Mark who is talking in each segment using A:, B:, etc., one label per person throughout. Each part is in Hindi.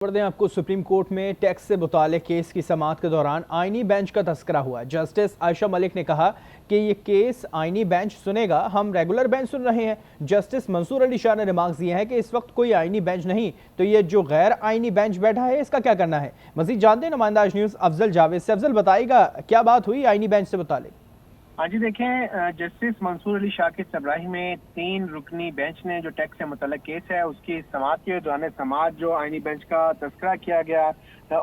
A: खबर दें आपको, सुप्रीम कोर्ट में टैक्स से मुताल्लिक केस की समाअत के दौरान आईनी बेंच का तस्करा हुआ। जस्टिस आयशा मलिक ने कहा कि ये केस आईनी बेंच सुनेगा, हम रेगुलर बेंच सुन रहे हैं। जस्टिस मंसूर अली शाह ने रिमार्क्स दिए हैं कि इस वक्त कोई आईनी बेंच नहीं, तो ये जो गैर आईनी बेंच बैठा है इसका क्या करना है। मजीद जानते हैं नुमाइंदा आज न्यूज़ अफजल जावेद से। अफजल बताएगा क्या बात हुई आईनी बेंच से मुताल्लिक।
B: हाँ जी, देखें, जस्टिस मंसूर अली शाह की सरबराही में 3 रुकनी बेंच ने जो टैक्स से मुतल्लिक केस है उसकी समाअत के दौरान समाअत जो आईनी बेंच का तस्करा किया गया,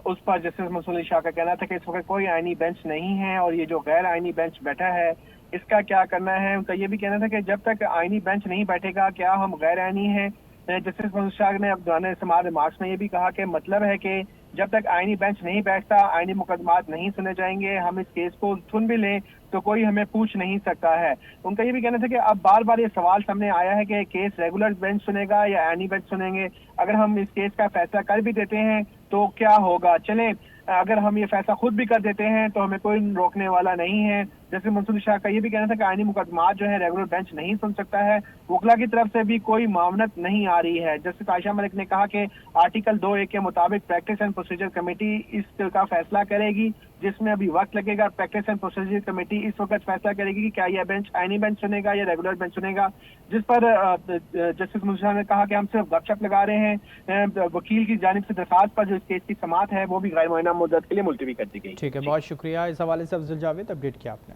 B: उस पर जस्टिस मंसूर अली शाह का कहना था कि इस वक्त कोई आईनी बेंच नहीं है और ये जो गैर आईनी बेंच बैठा है इसका क्या करना है। उनका ये भी कहना था कि जब तक आईनी बेंच नहीं बैठेगा क्या हम गैर आईनी है। जस्टिस मंसूर शाह ने अब दौरान समाअत रिमार्क्स में ये भी कहा कि मतलब है कि जब तक आईनी बेंच नहीं बैठता, आईनी मुकदमात नहीं सुने जाएंगे, हम इस केस को सुन भी लें तो कोई हमें पूछ नहीं सकता है। उनका ये भी कहना था कि अब बार बार ये सवाल सामने आया है कि केस रेगुलर बेंच सुनेगा या आईनी बेंच सुनेंगे। अगर हम इस केस का फैसला कर भी देते हैं तो क्या होगा। चलें, अगर हम ये फैसला खुद भी कर देते हैं तो हमें कोई रोकने वाला नहीं है। जैसे मंसूर शाह का ये भी कहना था कि आईनी मुकदमात जो है रेगुलर बेंच नहीं सुन सकता है। वकला की तरफ से भी कोई मामलत नहीं आ रही है। जस्टिस आयशा मलिक ने कहा कि आर्टिकल 2A के मुताबिक प्रैक्टिस एंड प्रोसीजर कमेटी इस का फैसला करेगी, जिसमें अभी वक्त लगेगा। प्रैक्टिस एंड प्रोसीजर कमेटी इस वक्त फैसला करेगी कि क्या यह बेंच आईनी बेंच सुनेगा या रेगुलर बेंच सुनेगा। जिस पर जस्टिस मंसूर शाह ने कहा कि हम सिर्फ गपशप लगा रहे हैं। वकील की जानिब से दरखास्त पर जो इस केस की समाअत है वो भी गैर मुअय्यना मुद्दत के लिए मुलतवी कर दी गई।
A: ठीक है, बहुत शुक्रिया। इस हवाले से अफजल जावेद अपडेट किया आपने।